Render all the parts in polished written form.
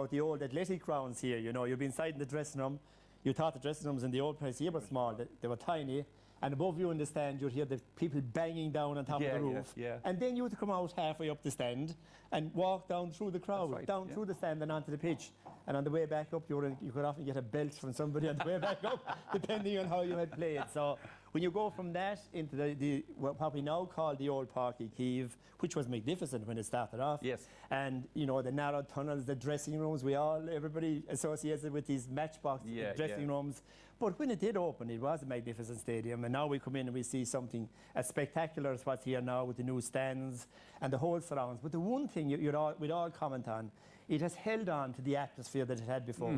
about the old athletic grounds here. You know, you've been inside in the dressing room. You thought the dressing rooms in the old place here were small. They were tiny. And above you in the stand, you'd hear the people banging down on top of the roof. And then you had to come out halfway up the stand and walk down through the crowd, through the stand and onto the pitch. And on the way back up, you could often get a belt from somebody on the way back up, depending on how you had played. So when you go from that into what we now call the old Páirc Keeve, which was magnificent when it started off. Yes. And, you know, the narrow tunnels, the dressing rooms, everybody associated with these matchbox dressing rooms. But when it did open, it was a magnificent stadium. And now we come in and we see something as spectacular as what's here now with the new stands and the whole surrounds. But the one thing we'd all comment on, it has held on to the atmosphere that it had before.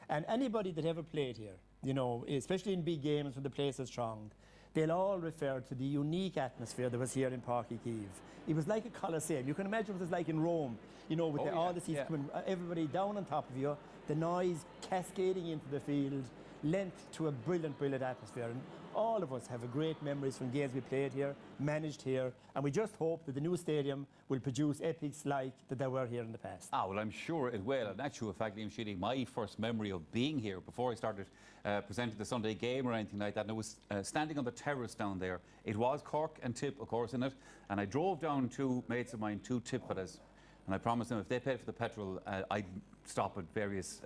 And anybody that ever played here, you know, especially in big games when the place is strong, they'll all refer to the unique atmosphere that was here in Páirc Keeve. It was like a coliseum. You can imagine what it was like in Rome, you know, with all the seats coming, everybody down on top of you, the noise cascading into the field, lent to a brilliant, brilliant atmosphere. And all of us have great memories from games we played here, managed here, and we just hope that the new stadium will produce epics like that there were here in the past. Well, I'm sure it will. And actually, fact, Liam Sheedy, my first memory of being here before I started presenting the Sunday game or anything like that, and I was standing on the terrace down there. It was Cork and Tip, of course, in it, and I drove down two mates of mine, two Tip fellas, and I promised them if they paid for the petrol, I'd stop at various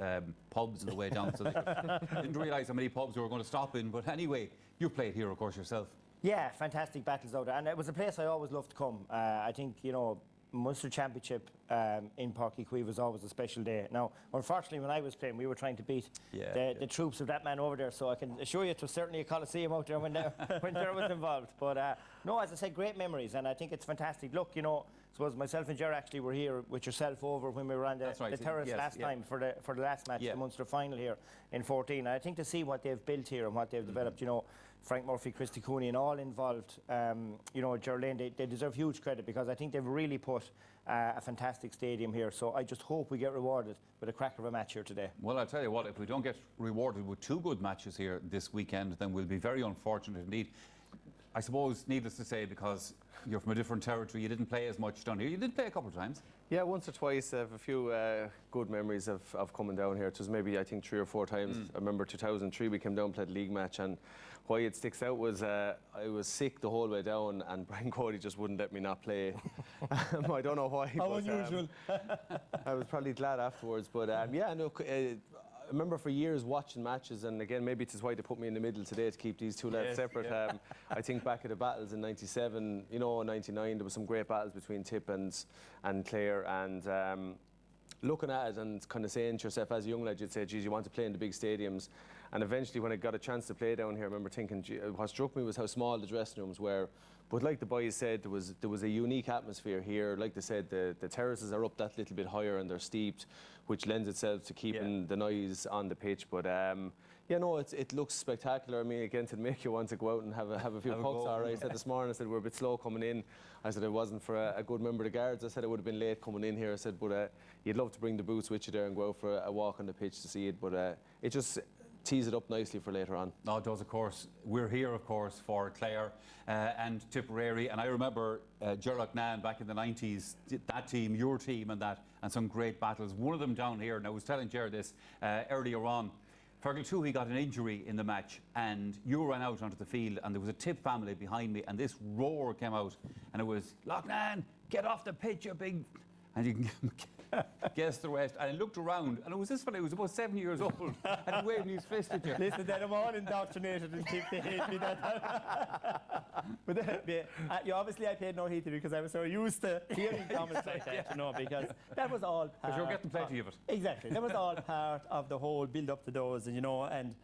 pubs on the way down. So they didn't realise how many pubs we were going to stop in. But anyway, you played here, of course, yourself. Yeah, fantastic battles out there. And it was a place I always loved to come. I think, you know, Munster Championship in Páirc Keeve was always a special day. Now, unfortunately, when I was playing, we were trying to beat the troops of that man over there. So I can assure you it was certainly a coliseum out there when there was involved. But no, as I said, great memories. And I think it's fantastic. Look, you know, I suppose myself and Ger actually were here with yourself over when we were on the terrace last time for the last match, the Munster final here in 14. And I think to see what they've built here and what they've developed, you know, Frank Murphy, Christy Cooney and all involved, you know, Ger Lane, they deserve huge credit because I think they've really put a fantastic stadium here. So I just hope we get rewarded with a cracker of a match here today. Well, I'll tell you what, if we don't get rewarded with two good matches here this weekend, then we'll be very unfortunate indeed. I suppose, needless to say, because you're from a different territory, you didn't play as much down here. You did play a couple of times. Yeah, once or twice. I have a few good memories of coming down here. It was maybe, I think, 3 or 4 times. I remember 2003 we came down and played a league match, and why it sticks out was I was sick the whole way down, and Brian Cody just wouldn't let me not play. I don't know why. How unusual. I was probably glad afterwards, but yeah, no. I remember for years watching matches, and again, maybe it's why they put me in the middle today to keep these two lads separate. I think back at the battles in '97, you know, in '99, there was some great battles between Tip and Clare, and looking at it and kind of saying to yourself as a young lad, you'd say, geez, you want to play in the big stadiums. And eventually when I got a chance to play down here, I remember thinking, what struck me was how small the dressing rooms were. But like the boys said, there was a unique atmosphere here. Like they said, the terraces are up that little bit higher and they're steeped, which lends itself to keeping the noise on the pitch. But yeah, no, it looks spectacular. I mean, again, to make you want to go out and have a few pucks. All right, I said this morning, I said we're a bit slow coming in. I said it wasn't for a good member of the guards. I said it would have been late coming in here. I said, but you'd love to bring the boots with you there and go out for a walk on the pitch to see it. But it just tease it up nicely for later on. No, it does, of course. We're here, of course, for Clare and Tipperary. And I remember Gerald Nan back in the 90s, that team, your team, and some great battles. One of them down here, and I was telling Gerald this earlier on. Fergal Toohey got an injury in the match, and you ran out onto the field, and there was a Tip family behind me, and this roar came out, and it was, Loughnane, get off the pitch, you big... And you can guess the rest. And I looked around, and it was this fella who was about 7 years old, and he waved his fist at you. Listen, they're all indoctrinated in Tip. They hate me But obviously I paid no heed to it because I was so used to hearing comments like that, you know, because that was all part... Because you were getting plenty of it. Exactly. That was all part of the whole build-up to those, and, you know, and...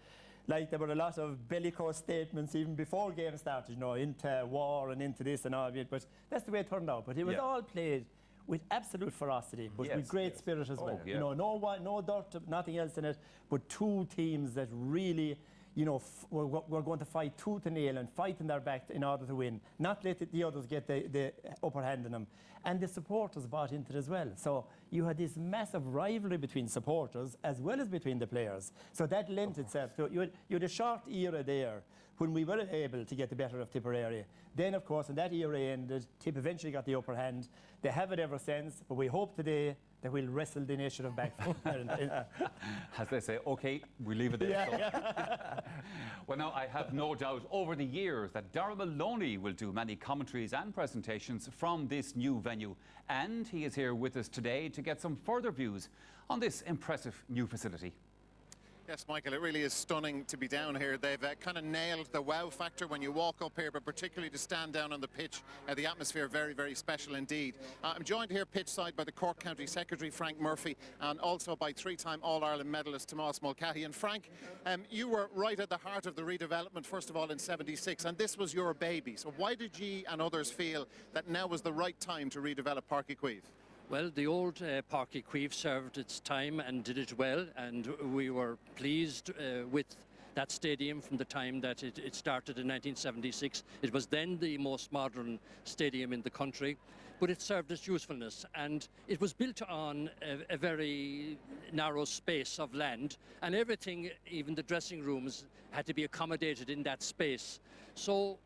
Like, there were a lot of bellicose statements even before games started, you know, into war and into this and all of it, but that's the way it turned out. But it was all played with absolute ferocity, but with great spirit as well. You know, no dirt, nothing else in it, but two teams that really, you know, were going to fight tooth and nail and fight in their back in order to win, not let the others get the upper hand in them. And the supporters bought into it as well. So you had this massive rivalry between supporters as well as between the players. So that lent itself to, you had a short era there when we were able to get the better of Tipperary. Then, of course, when that era ended, Tip eventually got the upper hand. They have it ever since, but we hope today that we'll wrestle the initiative back. As they say, okay, we leave it there. Well, now, I have no doubt over the years that Darragh Maloney will do many commentaries and presentations from this new venue. And he is here with us today to get some further views on this impressive new facility. Yes, Michael, it really is stunning to be down here. They've kind of nailed the wow factor when you walk up here, but particularly to stand down on the pitch. The atmosphere very, very special indeed. I'm joined here pitch side by the Cork County Secretary, Frank Murphy, and also by three-time All-Ireland medalist Tomás Mulcahy. And Frank, you were right at the heart of the redevelopment, first of all, in '76, and this was your baby. So why did you and others feel that now was the right time to redevelop Páirc Uí Chaoimh? Well, the old Páirc Uí Chaoimh served its time and did it well, and we were pleased with that stadium from the time that it started in 1976. It was then the most modern stadium in the country, but it served its usefulness, and it was built on a very narrow space of land, and everything, even the dressing rooms, had to be accommodated in that space. So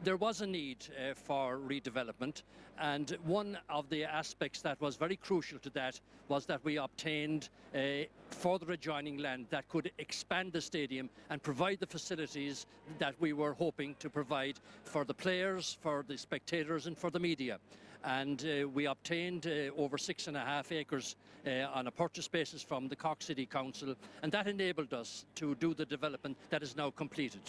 there was a need for redevelopment, and one of the aspects that was very crucial to that was that we obtained further adjoining land that could expand the stadium and provide the facilities that we were hoping to provide for the players, for the spectators and for the media. And we obtained over 6.5 acres on a purchase basis from the Cork City Council, and that enabled us to do the development that is now completed.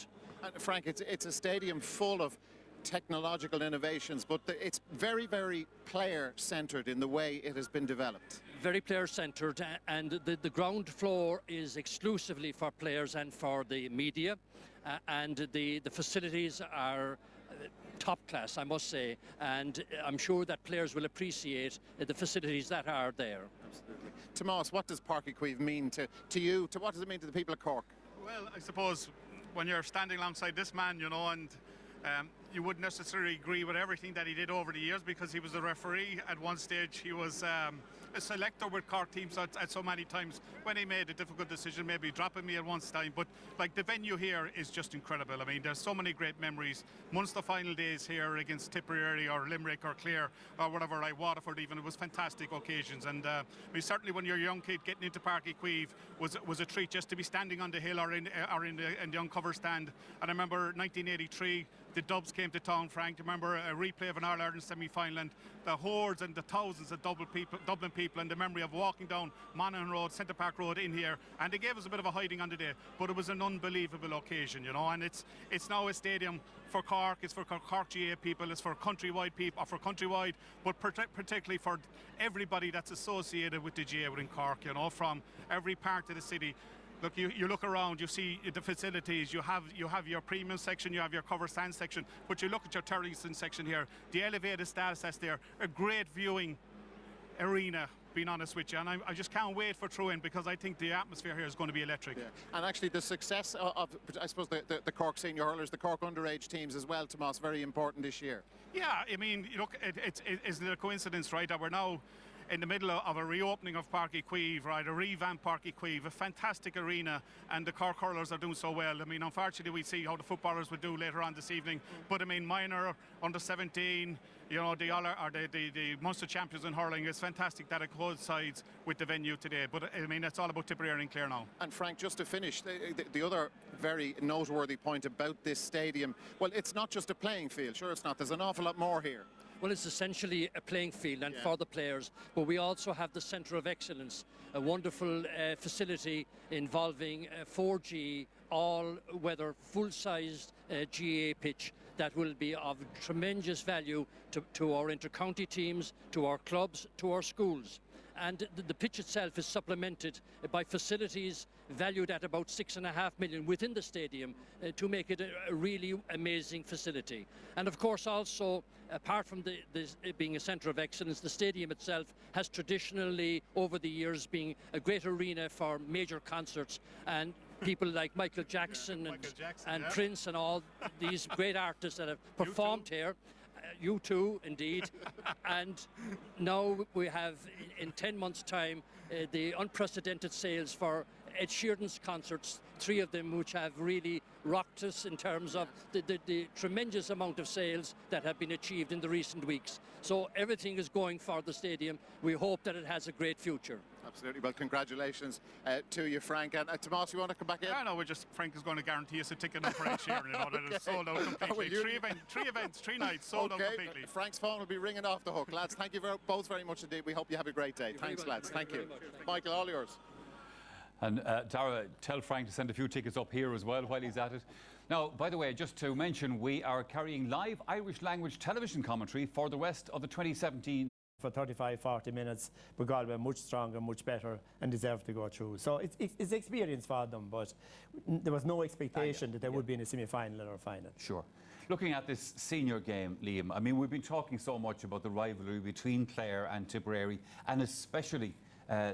Frank, it's a stadium full of technological innovations, but it's very, very player-centred in the way it has been developed. Very player-centred, and the ground floor is exclusively for players and for the media, and the facilities are top class, I must say, and I'm sure that players will appreciate the facilities that are there. Absolutely. Tomás, what does Páirc Uí Chaoimh mean to you? What does it mean to the people of Cork? Well, I suppose when you're standing alongside this man, you know, and you wouldn't necessarily agree with everything that he did over the years, because he was a referee at one stage. He was a selector with Cork teams at so many times when he made a difficult decision, maybe dropping me at one time. But like, the venue here is just incredible. I mean, there's so many great memories. Munster final days here against Tipperary or Limerick or Clare or whatever, like Waterford even, it was fantastic occasions. And I mean, certainly when you're a young kid getting into Páirc Uí Chaoimh was a treat just to be standing on the hill or in the uncover stand. And I remember 1983, the Dubs came to town, Frank. Remember a replay of an All-Ireland semi-final, and the hordes and the thousands of Dublin people, and the memory of walking down Monaghan Road, Centre Park Road in here, and they gave us a bit of a hiding on the day, but it was an unbelievable occasion, you know. And it's now a stadium for Cork, it's for Cork GA people, it's for countrywide people, or for countrywide, but particularly for everybody that's associated with the GA within Cork, you know, from every part of the city. Look, you look around, you see the facilities, you have your premium section, you have your cover stand section, but you look at your Turlington section here, the elevated status that's there, a great viewing arena, being honest with you, and I just can't wait for throw-in, because I think the atmosphere here is going to be electric. Yeah. And actually the success of I suppose, the Cork senior hurlers, the Cork underage teams as well, Tomás, very important this year. Yeah, I mean, look, it's a coincidence, right, that we're now in the middle of a reopening of Páirc Uí Chaoimh, right, a revamped Páirc Uí Chaoimh, a fantastic arena, and the Cork hurlers are doing so well. I mean, unfortunately, we see how the footballers will do later on this evening, but I mean, minor, under 17, you know, the Munster champions in hurling, it's fantastic that it coincides with the venue today. But I mean, it's all about Tipperary and Clare now. And Frank, just to finish, the other very noteworthy point about this stadium, well, it's not just a playing field. Sure, it's not. There's an awful lot more here. Well, it's essentially a playing field and for the players, but we also have the Centre of Excellence, a wonderful facility involving 4G, all-weather, full-sized GA pitch that will be of tremendous value to our inter-county teams, to our clubs, to our schools. And the pitch itself is supplemented by facilities valued at about $6.5 million within the stadium to make it a really amazing facility. And of course, also, apart from it being a centre of excellence, the stadium itself has traditionally, over the years, been a great arena for major concerts, and people like Michael Jackson and Prince and all these great artists that have performed here. You too, indeed. And now we have, in 10 months' time, the unprecedented sales for Ed Sheeran's concerts, 3 of them which have really rocked us in terms of the tremendous amount of sales that have been achieved in the recent weeks. So everything is going for the stadium. We hope that it has a great future. Absolutely. Well, congratulations to you, Frank. And Tomas, you want to come back in? No, Frank is going to guarantee us a ticket now for Ed Sheeran, that is sold out completely. Three events, 3 nights, sold out completely. Frank's phone will be ringing off the hook. Lads, thank you both very much indeed. We hope you have a great day. Thanks, lads. Thank you. Michael, all yours. And Dara, tell Frank to send a few tickets up here as well while he's at it. Now, by the way, just to mention, we are carrying live Irish language television commentary for the rest of the 2017 for 35-40 minutes, but Galway much stronger, much better, and deserve to go through. So it's experience for them, but there was no expectation that they would be in a semi-final or a final. Sure. Looking at this senior game, Liam, I mean, we've been talking so much about the rivalry between Clare and Tipperary, and especially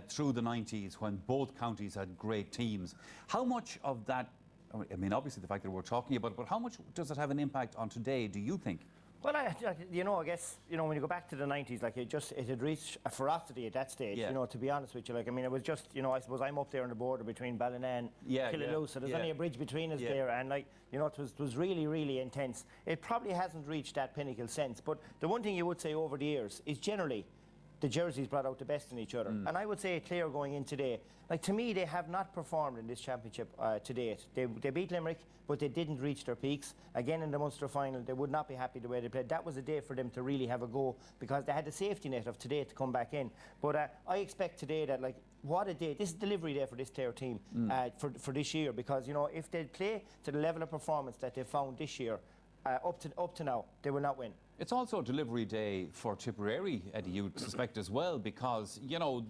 through the 90s when both counties had great teams. How much of that, I mean, obviously the fact that we're talking about it, but how much does it have an impact on today, do you think? Well, I guess, when you go back to the 90s, like it had reached a ferocity at that stage, to be honest with you. Like, I mean, it was just, I suppose I'm up there on the border between Ballina and Killaloe, so there's only a bridge between us there, and like, it was really, really intense. It probably hasn't reached that pinnacle since, but the one thing you would say over the years is generally the jerseys brought out the best in each other. And I would say Clare going in today, like to me, they have not performed in this championship to date. They beat Limerick, but they didn't reach their peaks. Again, in the Munster final, they would not be happy the way they played. That was a day for them to really have a go because they had the safety net of today to come back in. But I expect today that, like, what a day. This is delivery day for this Clare team for this year because, if they play to the level of performance that they found this year, up to now, they will not win. It's also delivery day for Tipperary, Eddie, you'd suspect as well, because,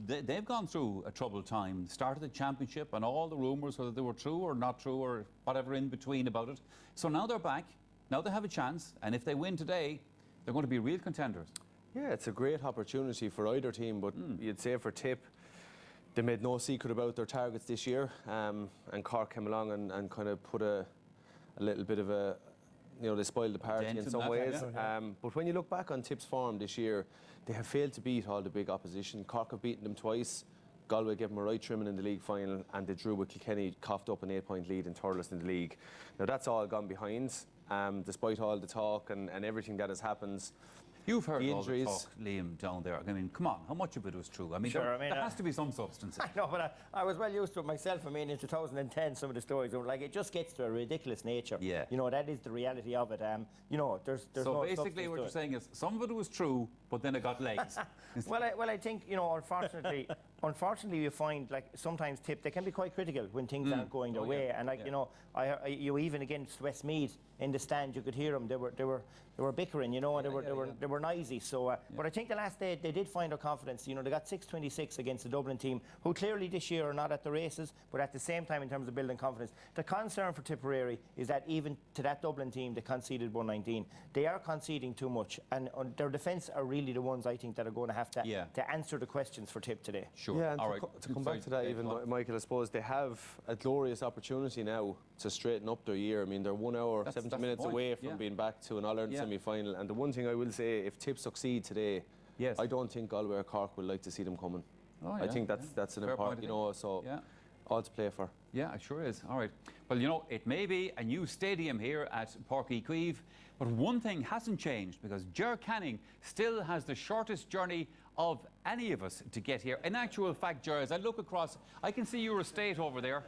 they've gone through a troubled time. Started the championship and all the rumours, whether they were true or not true or whatever in between about it. So now they're back, now they have a chance, and if they win today, they're going to be real contenders. Yeah, it's a great opportunity for either team, but you'd say for Tip, they made no secret about their targets this year, and Cork came along and kind of put a little bit of a, they spoiled the party in some ways. But when you look back on Tip's form this year, they have failed to beat all the big opposition. Cork have beaten them twice. Galway gave them a right trimming in the league final, and they drew with Kilkenny, coughed up an 8-point lead in Thurles in the league. Now that's all gone behind, despite all the talk and everything that has happened. You've heard all the talk, Liam, down there. I mean, come on, how much of it was true? I mean, there has to be some substance. I know, but I was well used to it myself. I mean, in 2010, some of the stories were like, it just gets to a ridiculous nature. Yeah. That is the reality of it. There's so no basically what you're saying is some of it was true, but then it got legs. well, I think, unfortunately, you find, like, sometimes Tip, they can be quite critical when things aren't going their way. And, like, you even against Westmeath in the stand, you could hear them. They were bickering, and they were noisy. So, but I think the last day they did find their confidence. They got 6-26 against the Dublin team, who clearly this year are not at the races, but at the same time in terms of building confidence. The concern for Tipperary is that even to that Dublin team, they conceded 119. They are conceding too much, and their defence are really the ones I think that are going to have to answer the questions for Tip today. Sure. Yeah, and to come back to that, even Michael, I suppose they have a glorious opportunity now to straighten up their year. I mean, they're 1 hour, 70 minutes away from being back to an All-Ireland semi-final. And the one thing I will say, if Tip succeed today, I don't think Galway or Cork will like to see them coming. I think that's an important, so all to play for. Yeah, it sure is. All right. Well, it may be a new stadium here at Páirc Uí Chaoimh, but one thing hasn't changed because Ger Canning still has the shortest journey of any of us to get here. In actual fact, Ger, as I look across, I can see your estate over there.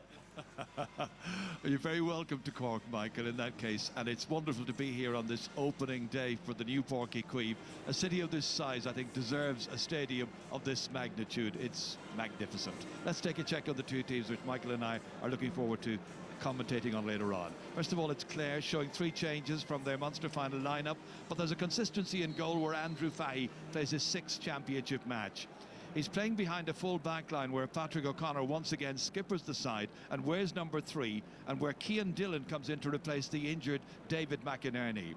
You're very welcome to Cork, Michael, in that case, and it's wonderful to be here on this opening day for the new Páirc Uí Chaoimh. A city of this size, I think, deserves a stadium of this magnitude. It's magnificent. Let's take a check on the two teams, which Michael and I are looking forward to commentating on later on. First of all, it's Clare showing 3 changes from their Munster final lineup, but there's a consistency in goal where Andrew Fahey plays his 6th championship match. He's playing behind a full back line where Patrick O'Connor once again skippers the side and wears number 3, and where Cian Dillon comes in to replace the injured David McInerney.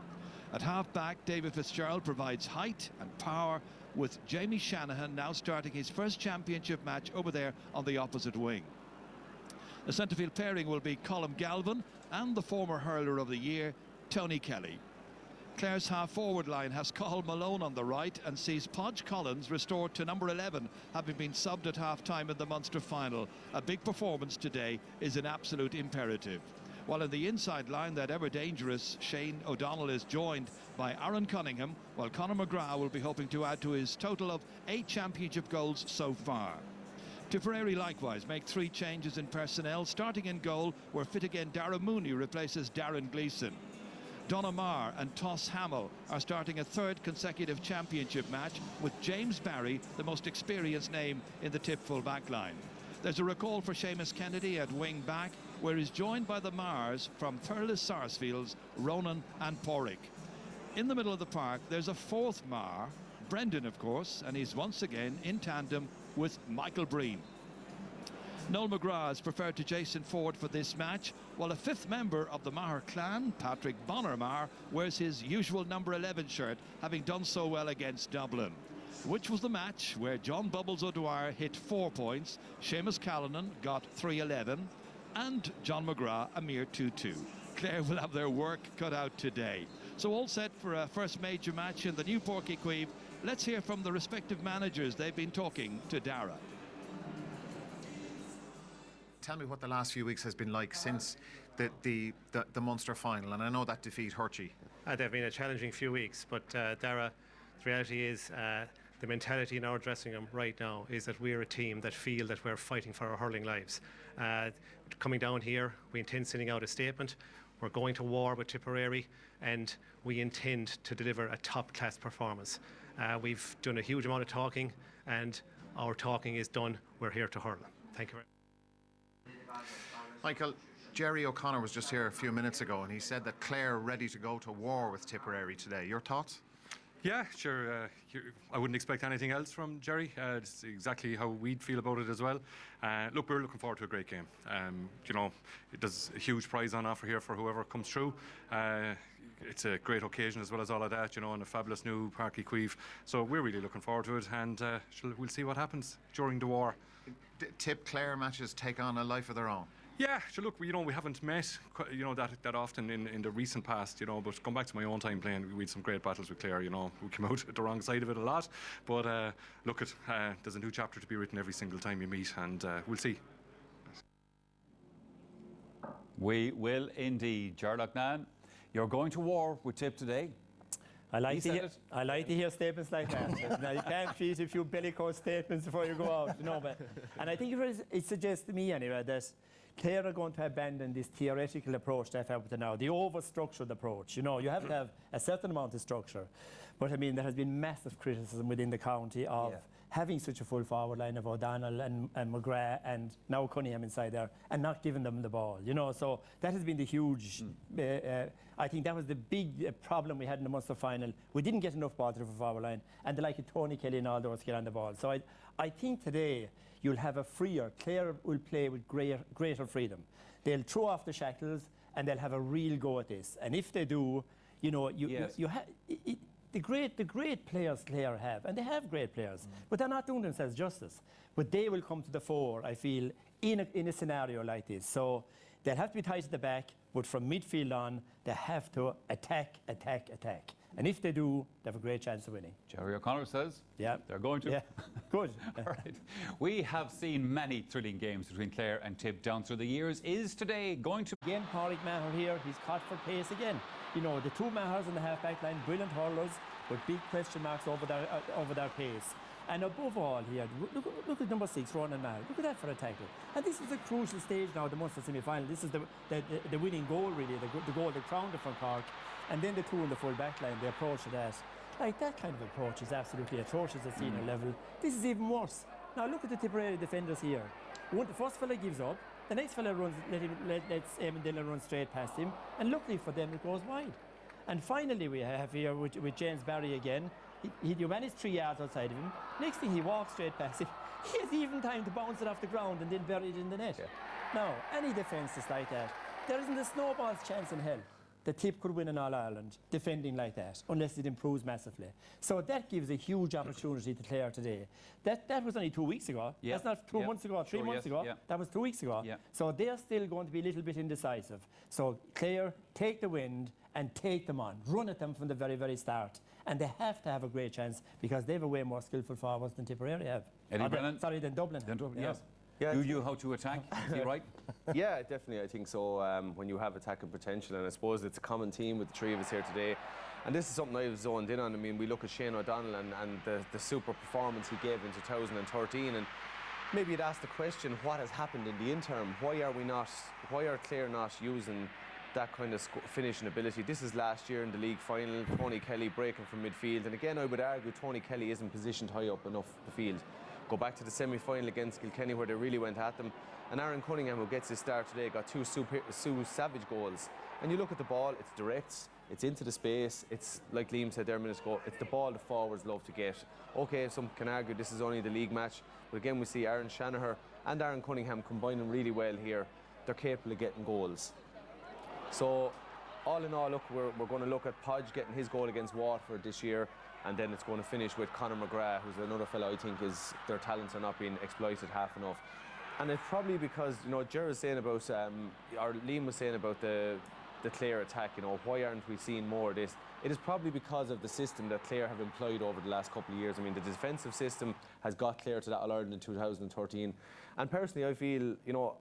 At half-back, David Fitzgerald provides height and power, with Jamie Shanahan now starting his first championship match over there on the opposite wing. The centre-field pairing will be Colm Galvin and the former hurler of the year, Tony Kelly. Clare's half-forward line has Cathal Malone on the right and sees Podge Collins restored to number 11, having been subbed at half-time in the Munster final. A big performance today is an absolute imperative. While in the inside line, that ever-dangerous Shane O'Donnell is joined by Aaron Cunningham, while Conor McGrath will be hoping to add to his total of 8 championship goals so far. Tipperary likewise make 3 changes in personnel. Starting in goal, where fit again Darragh Mooney replaces Darren Gleeson. Donna Marr and Toss Hamill are starting a 3rd consecutive championship match, with James Barry the most experienced name in the Tip full back line. There's a recall for Seamus Kennedy at wing back, where he's joined by the Mars from Thurles Sarsfields, Ronan and Porrick. In the middle of the park, there's a 4th Mar, Brendan of course, and he's once again in tandem with Michael Breen. Noel McGrath is preferred to Jason Ford for this match, while a 5th member of the Maher clan, Patrick Bonner Maher, wears his usual number 11 shirt, having done so well against Dublin. Which was the match where John Bubbles O'Dwyer hit 4 points, Seamus Callanan got 3-11, and John McGrath a mere 2-2. Clare will have their work cut out today. So all set for a first major match in the new Páirc Uí Chaoimh. Let's hear from the respective managers. They've been talking to Darragh. Tell me what the last few weeks has been like since the Munster final, and I know that defeat hurt you. They've been a challenging few weeks, but Darragh, the reality is the mentality in our dressing room right now is that we're a team that feel that we're fighting for our hurling lives. Coming down here, we intend sending out a statement. We're going to war with Tipperary, and we intend to deliver a top-class performance. We've done a huge amount of talking, and our talking is done. We're here to hurl. Thank you very much. Michael, Jerry O'Connor was just here a few minutes ago, and he said that Clare are ready to go to war with Tipperary today. Your thoughts? Yeah, sure. I wouldn't expect anything else from Jerry. It's exactly how we'd feel about it as well. Look, we're looking forward to a great game. You know, there's a huge prize on offer here for whoever comes through. It's a great occasion as well as all of that, you know, and a fabulous new Páirc Uí Chaoimh. So we're really looking forward to it, and we'll see what happens during the war. Tip Clare matches take on a life of their own. Yeah, sure, look, you know, we haven't met, you know, that often in the recent past, you know, but come back to my own time playing, we had some great battles with Clare, you know. We came out at the wrong side of it a lot, but look, there's a new chapter to be written every single time you meet, and we'll see. We will indeed. Jarlath Nan, you're going to war with Tip today. I like to hear statements like that. Now, you can't treat a few bellicose statements before you go out, you know. And I think it suggests to me anyway that Clare are going to abandon this theoretical approach they've had up to now, the over-structured approach. You know, you have to have a certain amount of structure. But I mean, there has been massive criticism within the county of having such a full forward line of O'Donnell and McGrath and now Cunningham inside there and not giving them the ball, you know. So that has been the huge, I think that was the big problem we had in the Munster final. We didn't get enough ball to the forward line, and the like of Tony Kelly and all those get on the ball. So I think today you'll have a freer, Clare will play with greater freedom. They'll throw off the shackles and they'll have a real go at this. And if they do, you know, the great players Clare have, and they have great players, but they're not doing themselves justice. But they will come to the fore, I feel, in a scenario like this. So they'll have to be tight at the back, but from midfield on, they have to attack. And if they do, they have a great chance of winning. Jerry O'Connor says they're going to. Yeah, good. All right. We have seen many thrilling games between Clare and Tip down through the years. Is today going to... Again, Pádraig Maher here, he's caught for pace again. You know, the two Mahers in the half-back line, brilliant hurlers, with big question marks over their pace. And above all here, look at number 6, Ronan Maher. Look at that for a tackle. And this is a crucial stage now, the Munster semi-final. This is the winning goal, really, the goal that crowned it for Cork. And then the two in the full back line, the approach to that. Like, that kind of approach is absolutely atrocious at senior level. This is even worse. Now, look at the Tipperary defenders here. The first fella gives up. The next fella lets Eamon Dillon run straight past him. And luckily for them, it goes wide. And finally, we have here with James Barry again. He managed 3 yards outside of him. Next thing, he walks straight past him. He has even time to bounce it off the ground and then bury it in the net. Yeah. Now, any defence is like that. There isn't a snowball's chance in hell the Tip could win in All-Ireland defending like that, unless it improves massively. So that gives a huge opportunity to Clare today. That was only 2 weeks ago. Yeah. That's not 2 months ago, 3 months ago. Yeah. That was 2 weeks ago. Yeah. So they're still going to be a little bit indecisive. So Clare, take the wind and take them on. Run at them from the very, very start. And they have to have a great chance because they have a way more skillful forwards than Tipperary have. Eddie Brennan? Than Dublin. Yes. Yeah, You knew how to attack, is he right? Yeah, definitely. I think so. When you have attacking potential, and I suppose it's a common theme with the three of us here today. And this is something I've zoned in on. I mean, we look at Shane O'Donnell and the super performance he gave in 2013, and maybe you'd ask the question, what has happened in the interim? Why are Clare not using that kind of finishing ability? This is last year in the league final, Tony Kelly breaking from midfield, and again I would argue Tony Kelly isn't positioned high up enough the field. Go back to the semi-final against Kilkenny where they really went at them, and Aaron Cunningham, who gets his start today, got two savage goals. And you look at the ball, it's direct, it's into the space, it's like Liam said there a minute ago, it's the ball the forwards love to get. Okay, some can argue this is only the league match, but again we see Aaron Shanahan and Aaron Cunningham combining really well here. They're capable of getting goals. So all in all, look, we're going to look at Podge getting his goal against Waterford this year, and then it's going to finish with Conor McGrath, who's another fellow I think their talents are not being exploited half enough. And it's probably because, you know, Ger was saying about, or Liam was saying about the Clare attack, you know, why aren't we seeing more of this? It is probably because of the system that Clare have employed over the last couple of years. I mean, the defensive system has got Clare to that All-Ireland in 2013. And personally, I feel, you know,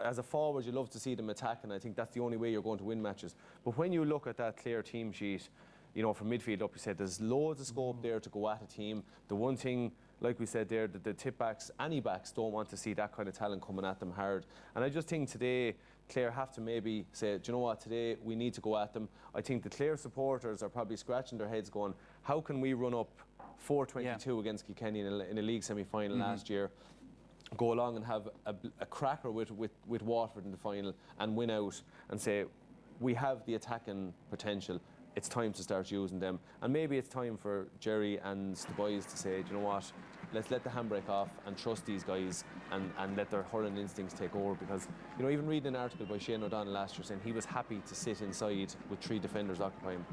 as a forward, you love to see them attack, and I think that's the only way you're going to win matches. But when you look at that Clare team sheet, you know, from midfield up, you said there's loads of scope there to go at a team. The one thing, like we said there, the tip backs, any backs don't want to see that kind of talent coming at them hard. And I just think today, Clare have to maybe say, do you know what, today we need to go at them. I think the Clare supporters are probably scratching their heads going, how can we run up 4-22 against Kilkenny in a league semi-final last year, go along and have a cracker with Waterford in the final and win out and say, we have the attacking potential. It's time to start using them. And maybe it's time for Jerry and the boys to say, do you know what, let's let the handbrake off and trust these guys and let their hurling instincts take over. Because, you know, even reading an article by Shane O'Donnell last year saying he was happy to sit inside with 3 defenders occupying.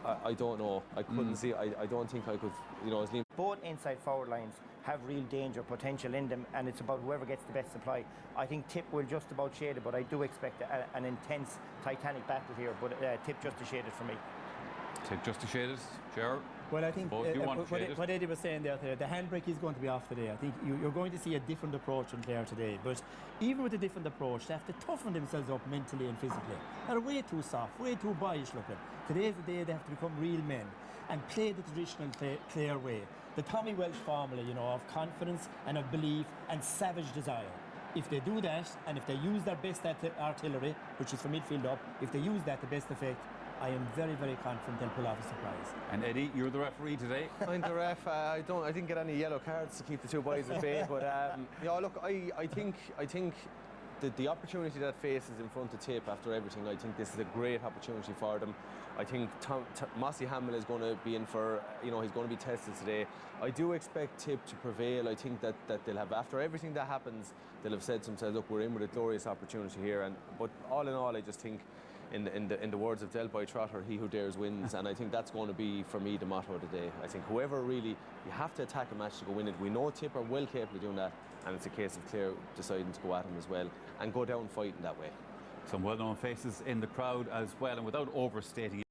I don't know. I couldn't see. I don't think I could, you know, as Liam. Both inside forward lines have real danger potential in them, and it's about whoever gets the best supply. I think Tip will just about shade it, but I do expect an intense Titanic battle here, but Tip just to shade it for me. Tip just to shade it, Gerard? Well, I think what Eddie was saying there today, the handbrake is going to be off today. I think you're going to see a different approach from Clare today. But even with a different approach, they have to toughen themselves up mentally and physically. They're way too soft, way too boyish looking. Today's the day they have to become real men and play the traditional Clare way. The Tommy Welsh formula, you know, of confidence and of belief and savage desire. If they do that, and if they use their best artillery, which is from midfield up, if they use that to best effect, I am very, very confident they'll pull off a surprise. And Eddie, you're the referee today. I'm the ref. I didn't get any yellow cards to keep the two boys at bay. But yeah, look, I think the opportunity that faces in front of Tip after everything, I think this is a great opportunity for them. I think Mossy Hamill is going to be in for, you know, he's going to be tested today. I do expect Tip to prevail. I think that they'll have, after everything that happens, they'll have said to themselves, look, we're in with a glorious opportunity here. But all in all, I just think, in the words of Del Boy Trotter, he who dares wins, and I think that's going to be, for me, the motto of the day. I think whoever really, you have to attack a match to go win it. We know Tip are well capable of doing that, and it's a case of Clare deciding to go at him as well and go down fighting that way. Some well-known faces in the crowd as well, and without overstating